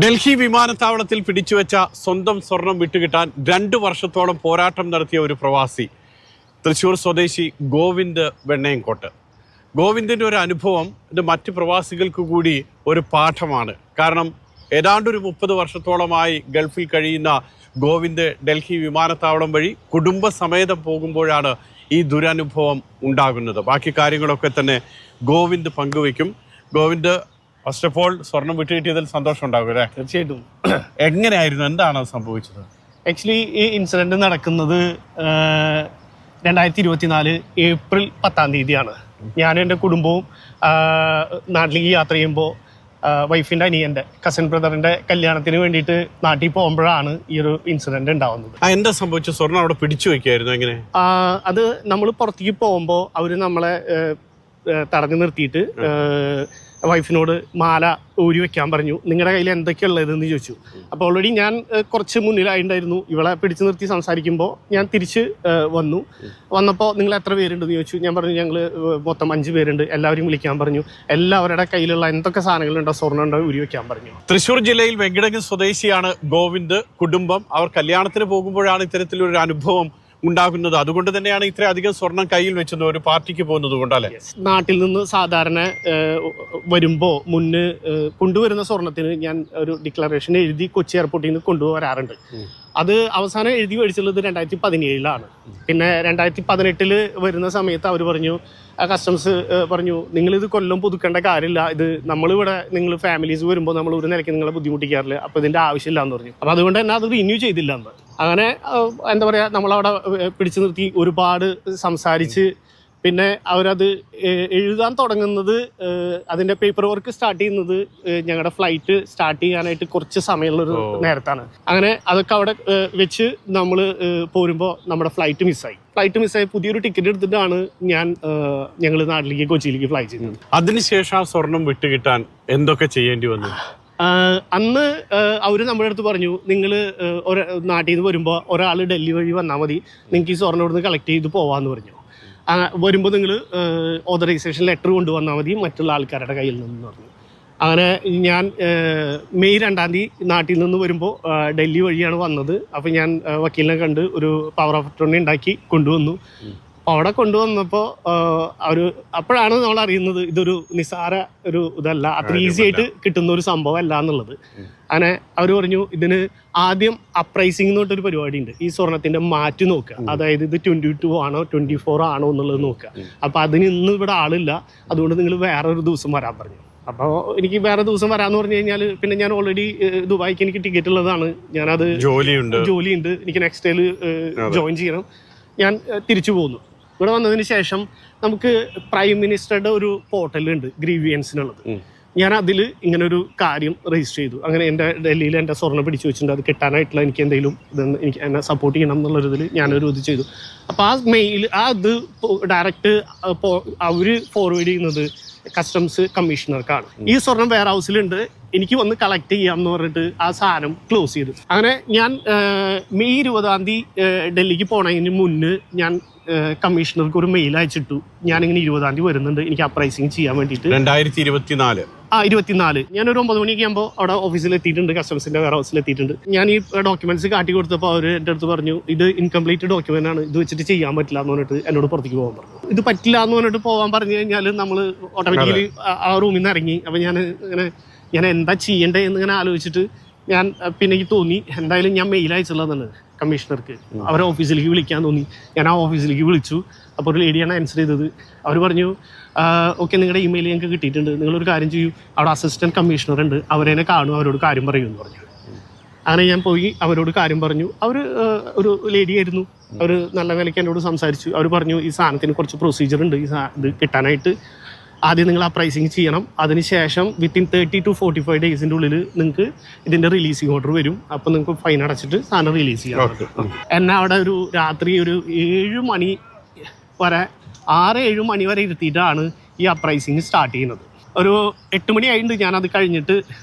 ഡൽഹി വിമാനത്താവളത്തിൽ പിടിച്ചുവെച്ച സ്വന്തം സ്വർണം വിട്ടുകിട്ടാൻ 2 വർഷത്തോളം പോരാട്ടം നടത്തിയ ഒരു പ്രവാസി, തൃശ്ശൂർ സ്വദേശി ഗോവിന്ദ് വെണ്ണയംകോട്ട്. ഗോവിന്ദിൻ്റെ ഒരു അനുഭവം ഇത് മറ്റ് പ്രവാസികൾക്ക് കൂടി ഒരു പാഠമാണ്. കാരണം ഏതാണ്ടൊരു 30 വർഷത്തോളമായി ഗൾഫിൽ കഴിയുന്ന ഗോവിന്ദ് ഡൽഹി വിമാനത്താവളം വഴി കുടുംബസമേതം പോകുമ്പോഴാണ് ഈ ദുരനുഭവം ഉണ്ടാകുന്നത്. ബാക്കി കാര്യങ്ങളൊക്കെ തന്നെ ഗോവിന്ദ് പങ്കുവയ്ക്കും. ഗോവിന്ദ്, ഫസ്റ്റ് ഓഫ് ഓൾ സ്വർണം വിട്ടുകിട്ടിയതിൽ സന്തോഷം ഉണ്ടാകും അല്ലേ? തീർച്ചയായിട്ടും. എങ്ങനെയായിരുന്നു, എന്താണ് സംഭവിച്ചത്? ആക്ച്വലി ഈ ഇൻസിഡന്റ് നടക്കുന്നത് 2024 ഏപ്രിൽ 10-ാം തീയതിയാണ്. ഞാനും എൻ്റെ കുടുംബവും നാട്ടിലേക്ക് യാത്ര ചെയ്യുമ്പോൾ വൈഫിൻ്റെ അനിയൻ്റെ കസിൻ ബ്രദറിൻ്റെ കല്യാണത്തിന് വേണ്ടിയിട്ട് നാട്ടിൽ പോകുമ്പോഴാണ് ഈ ഒരു ഇൻസിഡന്റ് ഉണ്ടാവുന്നത്. എന്താ സംഭവിച്ച? സ്വർണം അവിടെ പിടിച്ചു വയ്ക്കായിരുന്നു? എങ്ങനെ? അത് നമ്മൾ പുറത്തേക്ക് പോകുമ്പോൾ അവർ നമ്മളെ തടഞ്ഞു നിർത്തിയിട്ട് വൈഫിനോട് മാല ഊരി വെക്കാൻ പറഞ്ഞു. നിങ്ങളുടെ കയ്യിൽ എന്തൊക്കെയുള്ളതെന്ന് ചോദിച്ചു. അപ്പോൾ ഓൾറെഡി ഞാൻ കുറച്ച് മുന്നിലായിട്ടുണ്ടായിരുന്നു. ഇവളെ പിടിച്ചു നിർത്തി സംസാരിക്കുമ്പോൾ ഞാൻ തിരിച്ച് വന്നപ്പോൾ നിങ്ങൾ എത്ര പേരുണ്ടെന്ന് ചോദിച്ചു. ഞാൻ പറഞ്ഞു ഞങ്ങൾ മൊത്തം 5 പേരുണ്ട്, എല്ലാവരും വിളിക്കാൻ പറഞ്ഞു. എല്ലാവരുടെ കയ്യിലുള്ള എന്തൊക്കെ സാധനങ്ങളുണ്ടോ, സ്വർണ്ണം ഉണ്ടോ ഊരി വെക്കാൻ പറഞ്ഞു. തൃശ്ശൂർ ജില്ലയിൽ വെങ്കിടങ്ങ് സ്വദേശിയാണ് ഗോവിന്ദ്. കുടുംബം അവർ കല്യാണത്തിന് പോകുമ്പോഴാണ് ഇത്തരത്തിലൊരു അനുഭവം ഉണ്ടാകുന്നത്. അതുകൊണ്ട് തന്നെയാണ് ഇത്രയധികം സ്വർണം കയ്യിൽ വെച്ചത്, ഒരു പാർട്ടിക്ക് പോകുന്നത് കൊണ്ടല്ലേ? നാട്ടിൽ നിന്ന് സാധാരണ വരുമ്പോൾ മുന്നേ കൊണ്ടുവരുന്ന സ്വർണത്തിന് ഞാൻ ഒരു ഡിക്ലറേഷൻ എഴുതി കൊച്ചി എയർപോർട്ടിൽ നിന്ന് കൊണ്ടുവരാറുണ്ട്. അത് അവസാനം എഴുതി മേടിച്ചുള്ളത് 2017-ലാണ്. പിന്നെ 2018 വരുന്ന സമയത്ത് അവർ പറഞ്ഞു, കസ്റ്റംസ് പറഞ്ഞു, നിങ്ങളിത് കൊല്ലം പുതുക്കേണ്ട കാര്യമില്ല, ഇത് നമ്മളിവിടെ നിങ്ങൾ ഫാമിലീസ് വരുമ്പോൾ നമ്മൾ ഒരു നിലയ്ക്ക് നിങ്ങളെ ബുദ്ധിമുട്ടിക്കാറില്ല, അപ്പോൾ ഇതിൻ്റെ ആവശ്യമില്ല എന്ന് പറഞ്ഞു. അപ്പോൾ അതുകൊണ്ട് തന്നെ അത് റിന്യൂ ചെയ്തില്ല എന്ന്. അങ്ങനെ എന്താ പറയുക, നമ്മളവിടെ പിടിച്ചു നിർത്തി ഒരുപാട് സംസാരിച്ച് പിന്നെ അവരത് എഴുതാൻ തുടങ്ങുന്നത്, അതിൻ്റെ പേപ്പർ വർക്ക് സ്റ്റാർട്ട് ചെയ്യുന്നത് ഞങ്ങളുടെ ഫ്ലൈറ്റ് സ്റ്റാർട്ട് ചെയ്യാനായിട്ട് കുറച്ച് സമയമുള്ളൊരു നേരത്താണ്. അങ്ങനെ അതൊക്കെ അവിടെ വെച്ച് നമ്മൾ പോരുമ്പോൾ നമ്മുടെ ഫ്ലൈറ്റ് മിസ്സായി പുതിയൊരു ടിക്കറ്റ് എടുത്തിട്ടാണ് ഞങ്ങൾ നാട്ടിലേക്ക് കൊച്ചിയിലേക്ക് ഫ്ലൈ ചെയ്യുന്നത്. അതിനുശേഷം ആ സ്വർണം വിട്ടുകിട്ടാൻ എന്തൊക്കെ ചെയ്യേണ്ടി വന്നു? അന്ന് അവർ നമ്മുടെ അടുത്ത് പറഞ്ഞു, നിങ്ങൾ നാട്ടിൽ നിന്ന് വരുമ്പോൾ ഒരാൾ ഡൽഹി വഴി വന്നാൽ മതി, നിങ്ങൾക്ക് ഈ സ്വർണ്ണം ഇവിടുന്ന് കളക്ട് ചെയ്ത് പോകാമെന്ന് പറഞ്ഞു. വരുമ്പോൾ നിങ്ങൾ ഓതറൈസേഷൻ ലെറ്റർ കൊണ്ടുവന്നാൽ മതി മറ്റുള്ള ആൾക്കാരുടെ കയ്യിൽ നിന്ന് പറഞ്ഞു. അങ്ങനെ ഞാൻ മെയ് 2-ാം തീയതി നാട്ടിൽ നിന്ന് വരുമ്പോൾ ഡൽഹി വഴിയാണ് വന്നത്. അപ്പോൾ ഞാൻ വക്കീലിനെ കണ്ട് ഒരു പവർ ഓഫ് അറ്റോർണി ഉണ്ടാക്കി കൊണ്ടുവന്നു. അവിടെ കൊണ്ടുവന്നപ്പോൾ അപ്പോഴാണ് നമ്മൾ അറിയുന്നത് ഇതൊരു നിസ്സാര ഒരു ഇതല്ല, അത്ര ഈസി ആയിട്ട് കിട്ടുന്ന ഒരു സംഭവം അല്ല എന്നുള്ളത്. അങ്ങനെ അവർ പറഞ്ഞു, ഇതിന് ആദ്യം അപ്രൈസിംഗ് എന്ന് പറഞ്ഞിട്ടൊരു പരിപാടി ഉണ്ട്. ഈ സ്വർണത്തിന്റെ മാറ്റി നോക്കുക, അതായത് ഇത് 22 ആണോ 24 ആണോ എന്നുള്ളത് നോക്കുക. അപ്പോൾ അതിന് ഇന്ന് ഇവിടെ ആളില്ല, അതുകൊണ്ട് നിങ്ങൾ വേറെ ഒരു ദിവസം വരാൻ പറഞ്ഞു. അപ്പോൾ എനിക്ക് വേറെ ദിവസം വരാമെന്ന് പറഞ്ഞു കഴിഞ്ഞാൽ പിന്നെ ഞാൻ ഓൾറെഡി ദുബായിക്ക് എനിക്ക് ടിക്കറ്റ് ഉള്ളതാണ്, ഞാനത് ജോലിയുണ്ട്, എനിക്ക് നെക്സ്റ്റ് ഡേയിൽ ജോയിൻ ചെയ്യണം. ഞാൻ തിരിച്ചു പോന്നു. ഇവിടെ വന്നതിന് ശേഷം നമുക്ക് പ്രൈം മിനിസ്റ്ററുടെ ഒരു പോർട്ടലുണ്ട് ഗ്രീവിയൻസിനുള്ളത്. ഞാൻ അതിൽ ഇങ്ങനെ ഒരു കാര്യം രജിസ്റ്റർ ചെയ്തു. അങ്ങനെ എൻ്റെ ഡൽഹിയിൽ എൻ്റെ സ്വർണ്ണം പിടിച്ചു വെച്ചിട്ടുണ്ട്, അത് കിട്ടാനായിട്ടുള്ള എനിക്ക് എന്തെങ്കിലും എനിക്ക് എന്നെ സപ്പോർട്ട് ചെയ്യണം എന്നുള്ളൊരിതിൽ ഞാനൊരു ഇത് ചെയ്തു. അപ്പോൾ ആ മെയിൽ ഇത് ഡയറക്റ്റ് അവർ ഫോർവേഡ് ചെയ്യുന്നത് കസ്റ്റംസ് കമ്മീഷണർക്കാണ്. ഈ സ്വർണം വെയർ ഹൗസിലുണ്ട്, എനിക്ക് വന്ന് കളക്ട് ചെയ്യാം എന്ന് പറഞ്ഞിട്ട് ആ സാധനം ക്ലോസ് ചെയ്തു. അങ്ങനെ ഞാൻ മെയ് 20-ാം തീയതി ഡൽഹിക്ക് പോണതിന് മുന്നേ ഞാൻ കമ്മീഷണർക്ക് ഒരു മെയിൽ അയച്ചിട്ടു, ഞാനിങ്ങനെ 20-ാം തീയതി വരുന്നുണ്ട്, എനിക്ക് അപ്രൈസിങ് ചെയ്യാൻ വേണ്ടിയിട്ട്. 2024 ഞാനൊരു 9 മണിയൊക്കെ ആകുമ്പോൾ അവിടെ ഓഫീസിൽ എത്തിയിട്ടുണ്ട്, കസ്റ്റംസിന്റെ വെയർ ഹൗസിൽ എത്തിയിട്ടുണ്ട്. ഞാൻ ഈ ഡോക്യുമെന്റ്സ് കാട്ടി കൊടുത്തപ്പോൾ അവർ എൻ്റെ അടുത്ത് പറഞ്ഞു, ഇത് ഇൻകംപ്ലീറ്റ് ഡോക്യുമെന്റ് ആണ്, ഇത് വെച്ചിട്ട് ചെയ്യാൻ പറ്റില്ല എന്ന് പറഞ്ഞിട്ട് എന്നോട് പുറത്തേക്ക് പോകാൻ പറഞ്ഞു. ഇത് പറ്റില്ല എന്ന് പറഞ്ഞിട്ട് പോകാൻ പറഞ്ഞു കഴിഞ്ഞാൽ നമ്മൾ ഓട്ടോമാറ്റിക്കലി ആ റൂമിൽ നിന്ന് ഇറങ്ങി. അപ്പം ഞാൻ എന്താ ചെയ്യേണ്ടത് എന്നിങ്ങനെ ആലോചിച്ചിട്ട് പിന്നെ എനിക്ക് തോന്നി എന്തായാലും ഞാൻ മെയിൽ അയച്ചുള്ളതാണ് കമ്മീഷണർക്ക്, അവരെ ഓഫീസിലേക്ക് വിളിക്കാൻ തോന്നി. ഞാൻ ആ ഓഫീസിലേക്ക് വിളിച്ചു. അപ്പോൾ ഒരു ലേഡിയാണ് ആൻസർ ചെയ്തത്. അവർ പറഞ്ഞു, ഓക്കെ നിങ്ങളുടെ ഇമെയിൽ ഞങ്ങൾക്ക് കിട്ടിയിട്ടുണ്ട്, നിങ്ങളൊരു കാര്യം ചെയ്യൂ, അവിടെ അസിസ്റ്റന്റ് കമ്മീഷണർ ഉണ്ട്, അവരെന്നെ കാണും, അവരോട് കാര്യം പറയുമെന്ന് പറഞ്ഞു. അങ്ങനെ ഞാൻ പോയി അവരോട് കാര്യം പറഞ്ഞു. അവർ ഒരു ലേഡി ആയിരുന്നു, അവർ നല്ല നിലയ്ക്ക് എന്നോട് സംസാരിച്ചു. അവർ പറഞ്ഞു, ഈ സാധനത്തിന് കുറച്ച് പ്രൊസീജിയർ ഉണ്ട്, ഇത് കിട്ടാനായിട്ട് ആദ്യം നിങ്ങൾ ആ പ്രൈസിങ് ചെയ്യണം, അതിനുശേഷം വിത്തിൻ 30 to 45 ഡേയ്സിൻ്റെ ഉള്ളിൽ നിങ്ങൾക്ക് ഇതിൻ്റെ റിലീസിങ് ഓർഡർ വരും, അപ്പോൾ നിങ്ങൾക്ക് ഫൈൻ അടച്ചിട്ട് സാധനം റിലീസ് ചെയ്യാം. എന്നെ അവിടെ ഒരു രാത്രി ഒരു 7 മണി വരെ 6-7 മണി വരെ ഇരുത്തിയിട്ടാണ് ഈ അപ്രൈസിങ് സ്റ്റാർട്ട് ചെയ്യുന്നത്. ഒരു 8 മണി ആയിട്ടുണ്ട് ഞാനത് കഴിഞ്ഞിട്ട്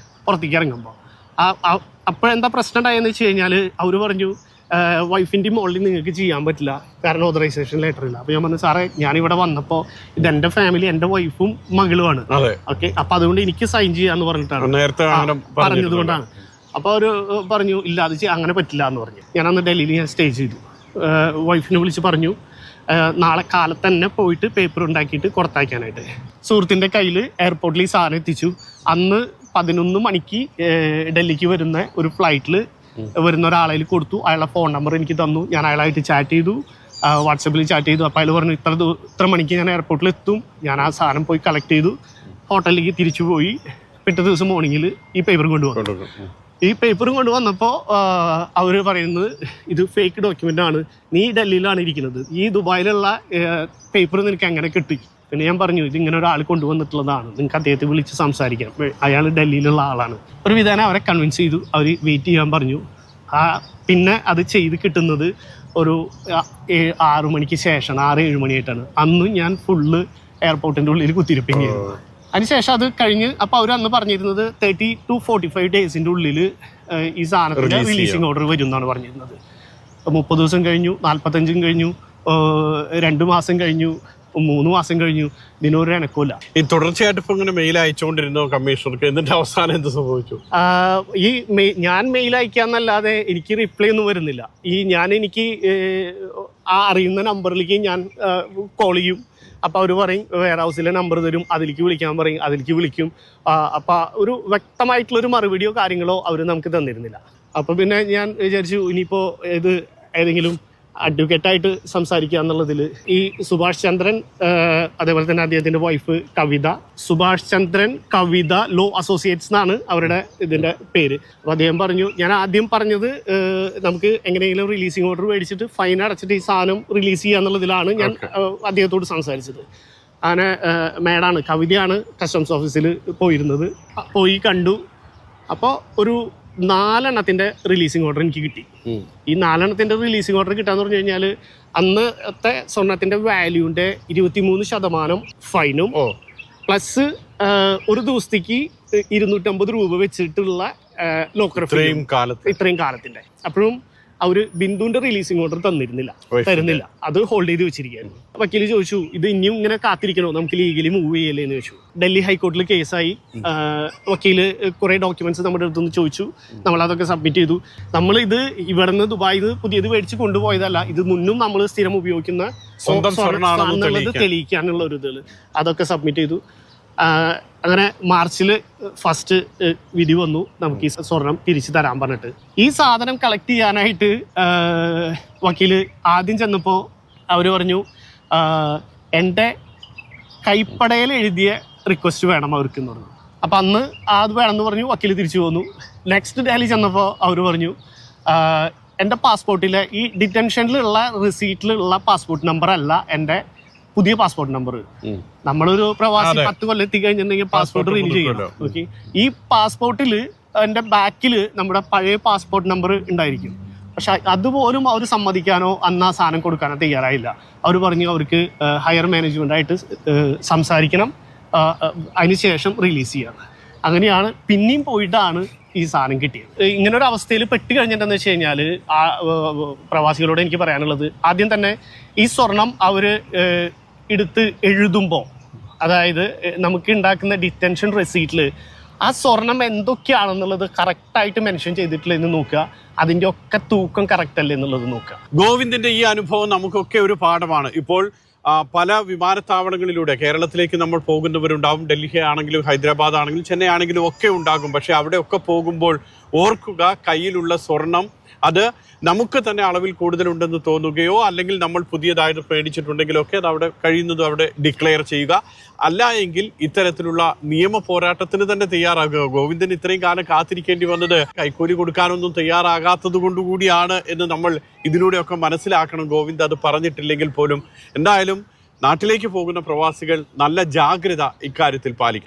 പുറത്തേക്ക് ഇറങ്ങുമ്പോൾ. അപ്പോഴെന്താ പ്രശ്നം ഉണ്ടായെന്ന് വെച്ച് കഴിഞ്ഞാൽ അവർ പറഞ്ഞു, വൈഫിൻ്റെ മുകളിൽ നിങ്ങൾക്ക് ചെയ്യാൻ പറ്റില്ല, കാരണം ഓതറൈസേഷൻ ലെറ്റർ ഇല്ല. അപ്പോൾ ഞാൻ പറഞ്ഞു, സാറേ ഞാനിവിടെ വന്നപ്പോൾ ഇതെൻ്റെ ഫാമിലി, എൻ്റെ വൈഫും മകളുമാണ്, ഓക്കെ, അപ്പോൾ അതുകൊണ്ട് എനിക്ക് സൈൻ ചെയ്യാന്ന് പറഞ്ഞിട്ടാണ് പറഞ്ഞത് കൊണ്ടാണ്. അപ്പോൾ അവർ പറഞ്ഞു ഇല്ല അത് അങ്ങനെ പറ്റില്ല എന്ന് പറഞ്ഞു. ഞാൻ അന്ന് ഡൽഹിയിൽ ഞാൻ സ്റ്റേ ചെയ്തു. വൈഫിനെ വിളിച്ച് പറഞ്ഞു നാളെ കാലത്ത് തന്നെ പോയിട്ട് പേപ്പർ ഉണ്ടാക്കിയിട്ട് പുറത്തയക്കാനായിട്ട്. സുഹൃത്തിൻ്റെ കയ്യിൽ എയർപോർട്ടിൽ ഈ സാധനം എത്തിച്ചു. അന്ന് 11 മണിക്ക് ഡൽഹിക്ക് വരുന്ന ഒരു ഫ്ലൈറ്റിൽ വരുന്ന ഒരാളെ കൊടുത്തു. അയാളുടെ ഫോൺ നമ്പർ എനിക്ക് തന്നു. ഞാൻ അയാളായിട്ട് ചാറ്റ് ചെയ്തു, വാട്സപ്പിൽ ചാറ്റ് ചെയ്തു. അപ്പോൾ അയാൾ പറഞ്ഞു ഇത്ര മണിക്ക് ഞാൻ എയർപോർട്ടിൽ എത്തും. ഞാൻ ആ സാധനം പോയി കളക്ട് ചെയ്തു, ഹോട്ടലിലേക്ക് തിരിച്ചു പോയി. പിറ്റേ ദിവസം മോർണിംഗിൽ ഈ പേപ്പർ കൊണ്ടുവന്നു. ഈ പേപ്പറും കൊണ്ടുവന്നപ്പോൾ അവർ പറയുന്നത് ഇത് ഫേക്ക് ഡോക്യുമെൻ്റ് ആണ്, നീ ഡൽഹിയിലാണ് ഇരിക്കുന്നത്, ഈ ദുബായിലുള്ള പേപ്പർ നിനക്ക് എങ്ങനെ കിട്ടി? പിന്നെ ഞാൻ പറഞ്ഞു ഇതിങ്ങനെ ഒരാൾ കൊണ്ടുവന്നിട്ടുള്ളതാണ്, നിങ്ങൾക്ക് അദ്ദേഹത്തെ വിളിച്ച് സംസാരിക്കാം, അയാൾ ഡൽഹിയിലുള്ള ആളാണ്. ഒരു വിധാനം അവരെ കൺവിൻസ് ചെയ്തു. അവർ വെയിറ്റ് ചെയ്യാൻ പറഞ്ഞു. പിന്നെ അത് ചെയ്ത് കിട്ടുന്നത് ഒരു 6 മണിക്ക് ശേഷം, 6-7 മണിയായിട്ടാണ്. അന്ന് ഞാൻ ഫുള്ള് എയർപോർട്ടിൻ്റെ ഉള്ളിൽ കുത്തിരിപ്പിക്കുകയായിരുന്നു. അതിനുശേഷം അത് കഴിഞ്ഞ് അപ്പോൾ അവർ അന്ന് പറഞ്ഞിരുന്നത് 30 to 45 ഡേയ്സിൻ്റെ ഉള്ളിൽ ഈ സാധനത്തിൻ്റെ റിലീസിങ് ഓർഡർ വരും എന്നാണ് പറഞ്ഞിരുന്നത്. 30 ദിവസം കഴിഞ്ഞു, 45 കഴിഞ്ഞു, 2 മാസം കഴിഞ്ഞു, 3 മാസം കഴിഞ്ഞു, ഇതിനൊരു ഇണക്കില്ല. ഈ തുടർച്ചയായിട്ട് ഇപ്പൊ ഇങ്ങനെ മെയിൽ അയച്ചുകൊണ്ടിരുന്നു കമ്മീഷണർക്ക്, എന്നിട്ട് അവസാനം എന്ത് സംഭവിച്ചു? ഞാൻ മെയിൽ അയക്കാന്നല്ലാതെ എനിക്ക് റിപ്ലൈ ഒന്നും വരുന്നില്ല. എനിക്ക് അറിയുന്ന നമ്പറിലേക്ക് ഞാൻ കോൾ ചെയ്യും. അപ്പോൾ അവർ പറയും വെയർ ഹൗസിലെ നമ്പർ തരും, അതിലേക്ക് വിളിക്കാൻ പറയും, അതിലേക്ക് വിളിക്കും. അപ്പോൾ ഒരു വ്യക്തമായിട്ടുള്ളൊരു മറുപടിയോ കാര്യങ്ങളോ അവർ നമുക്ക് തന്നിരുന്നില്ല. അപ്പോൾ പിന്നെ ഞാൻ വിചാരിച്ചു ഇനിയിപ്പോൾ ഏതെങ്കിലും അഡ്വക്കേറ്റായിട്ട് സംസാരിക്കുക എന്നുള്ളതിൽ ഈ സുഭാഷ് ചന്ദ്രൻ, അതേപോലെ തന്നെ അദ്ദേഹത്തിൻ്റെ വൈഫ് കവിത, സുഭാഷ് ചന്ദ്രൻ കവിത ലോ അസോസിയേറ്റ്സ് എന്നാണ് അവരുടെ ഇതിൻ്റെ പേര്. അപ്പോൾ അദ്ദേഹം പറഞ്ഞു, ഞാൻ ആദ്യം പറഞ്ഞത് നമുക്ക് എങ്ങനെയെങ്കിലും റിലീസിങ് ഓർഡർ മേടിച്ചിട്ട് ഫൈൻ അടച്ചിട്ട് ഈ സാധനം റിലീസ് ചെയ്യുക എന്നുള്ളതിലാണ് ഞാൻ അദ്ദേഹത്തോട് സംസാരിച്ചത്. അങ്ങനെ മേഡാണ്, കവിതയാണ് കസ്റ്റംസ് ഓഫീസിൽ പോയിരുന്നത്. പോയി കണ്ടു. അപ്പോൾ ഒരു 4 എണ്ണത്തിൻ്റെ റിലീസിങ് ഓർഡർ എനിക്ക് കിട്ടി. ഈ 4 എണ്ണത്തിൻ്റെ റിലീസിങ് ഓർഡർ കിട്ടാന്ന് പറഞ്ഞു കഴിഞ്ഞാൽ അന്നത്തെ സ്വർണത്തിൻ്റെ വാല്യൂൻ്റെ 23% ഫൈനും പ്ലസ് ഒരു ദിവസത്തേക്ക് 250 രൂപ വെച്ചിട്ടുള്ള ലോക്കർ ഇത്രയും കാലത്തിൻ്റെ. അപ്പോഴും അവർ ബിന്ദുവിൻ്റെ റിലീസിങ് ഓർഡർ തരുന്നില്ല, അത് ഹോൾഡ് ചെയ്ത് വെച്ചിരിക്കുകയായിരുന്നു. വക്കീൽ ചോദിച്ചു ഇത് ഇനിയും ഇങ്ങനെ കാത്തിരിക്കണോ, നമുക്ക് ലീഗലി മൂവ് ചെയ്യല്ലേ എന്ന് ചോദിച്ചു. ഡൽഹി ഹൈക്കോർട്ടിൽ കേസായി. വക്കീല് കുറേ ഡോക്യുമെന്റ്സ് നമ്മുടെ അടുത്തുനിന്ന് ചോദിച്ചു, നമ്മളതൊക്കെ സബ്മിറ്റ് ചെയ്തു. നമ്മളിത് ഇവിടെ നിന്ന് ദുബായിൽ നിന്ന് പുതിയത് മേടിച്ച് കൊണ്ടുപോയതല്ല, ഇത് മുന്നും നമ്മൾ സ്ഥിരം ഉപയോഗിക്കുന്ന എന്നുള്ളത് തെളിയിക്കാനുള്ള ഒരു ഇതിൽ അതൊക്കെ സബ്മിറ്റ് ചെയ്തു. അങ്ങനെ മാർച്ചിൽ ഫസ്റ്റ് വിധി വന്നു, നമുക്ക് ഈ സ്വർണം തിരിച്ചു തരാൻ പറഞ്ഞിട്ട്. ഈ സാധനം കളക്ട് ചെയ്യാനായിട്ട് വക്കീല് ആദ്യം ചെന്നപ്പോൾ അവർ പറഞ്ഞു എൻ്റെ കൈപ്പടയിൽ എഴുതിയ റിക്വസ്റ്റ് വേണം അവർക്ക് എന്ന് പറഞ്ഞു. അപ്പം അന്ന് അത് വേണമെന്ന് പറഞ്ഞു. വക്കീല് തിരിച്ചു പോന്നു. നെക്സ്റ്റ് ഡേയിൽ ചെന്നപ്പോൾ അവർ പറഞ്ഞു എൻ്റെ പാസ്പോർട്ടിലെ ഈ ഡിറ്റൻഷനിലുള്ള റിസീറ്റിലുള്ള പാസ്പോർട്ട് നമ്പർ അല്ല എൻ്റെ പുതിയ പാസ്പോർട്ട് നമ്പർ. നമ്മളൊരു പ്രവാസി 10 കൊല്ലം എത്തിക്കഴിഞ്ഞിട്ടുണ്ടെങ്കിൽ പാസ്പോർട്ട് റിന്യൂ ചെയ്യണം. ഓക്കെ, ഈ പാസ്പോർട്ടിൽ എൻ്റെ ബാക്കിൽ നമ്മുടെ പഴയ പാസ്പോർട്ട് നമ്പർ ഉണ്ടായിരിക്കും. പക്ഷെ അതുപോലും അവർ സമ്മതിക്കാനോ അന്ന് ആ സാധനം കൊടുക്കാനോ തയ്യാറായില്ല. അവർ പറഞ്ഞു അവർക്ക് ഹയർ മാനേജ്മെൻറ്റായിട്ട് സംസാരിക്കണം, അതിനുശേഷം റിലീസ് ചെയ്യണം. അങ്ങനെയാണ് പിന്നെയും പോയിട്ടാണ് ഈ സാധനം കിട്ടിയത്. ഇങ്ങനൊരു അവസ്ഥയിൽ പെട്ട് കഴിഞ്ഞിട്ടെന്ന് വെച്ച് കഴിഞ്ഞാൽ പ്രവാസികളോട് എനിക്ക് പറയാനുള്ളത്, ആദ്യം തന്നെ ഈ സ്വർണം അവർ എടുത്ത് എഴുതുമ്പോൾ, അതായത് നമുക്ക് ഉണ്ടാക്കുന്ന ഡിറ്റൻഷൻ റെസീറ്റിൽ ആ സ്വർണം എന്തൊക്കെയാണെന്നുള്ളത് കറക്റ്റായിട്ട് മെൻഷൻ ചെയ്തിട്ടില്ല എന്ന് നോക്കുക. അതിൻ്റെ ഒക്കെ തൂക്കം കറക്റ്റ് അല്ലേ എന്നുള്ളത് നോക്കുക. ഗോവിന്ദിന്റെ ഈ അനുഭവം നമുക്കൊക്കെ ഒരു പാഠമാണ്. ഇപ്പോൾ പല വിമാനത്താവളങ്ങളിലൂടെ കേരളത്തിലേക്ക് നമ്മൾ പോകുന്നവരുണ്ടാവും. ഡൽഹി ആണെങ്കിലും ഹൈദരാബാദ് ആണെങ്കിലും ചെന്നൈ ആണെങ്കിലും ഒക്കെ ഉണ്ടാകും. പക്ഷെ അവിടെയൊക്കെ പോകുമ്പോൾ ഓർക്കുക, കയ്യിലുള്ള സ്വർണം അത് നമുക്ക് തന്നെ അളവിൽ കൂടുതലുണ്ടെന്ന് തോന്നുകയോ അല്ലെങ്കിൽ നമ്മൾ പുതിയതായിട്ട് പേടിച്ചിട്ടുണ്ടെങ്കിലോ ഒക്കെ അത് അവിടെ കഴിയുന്നതും അവിടെ ഡിക്ലെയർ ചെയ്യുക. അല്ല എങ്കിൽ ഇത്തരത്തിലുള്ള നിയമ പോരാട്ടത്തിന് തന്നെ തയ്യാറാകുക. ഗോവിന്ദൻ ഇത്രയും കാലം കാത്തിരിക്കേണ്ടി വന്നത് കൈക്കൂലി കൊടുക്കാനൊന്നും തയ്യാറാകാത്തത് കൊണ്ടുകൂടിയാണ് എന്ന് നമ്മൾ ഇതിലൂടെയൊക്കെ മനസ്സിലാക്കണം. ഗോവിന്ദ് അത് പറഞ്ഞിട്ടില്ലെങ്കിൽ പോലും. എന്തായാലും നാട്ടിലേക്ക് പോകുന്ന പ്രവാസികൾ നല്ല ജാഗ്രത ഇക്കാര്യത്തിൽ പാലിക്കണം.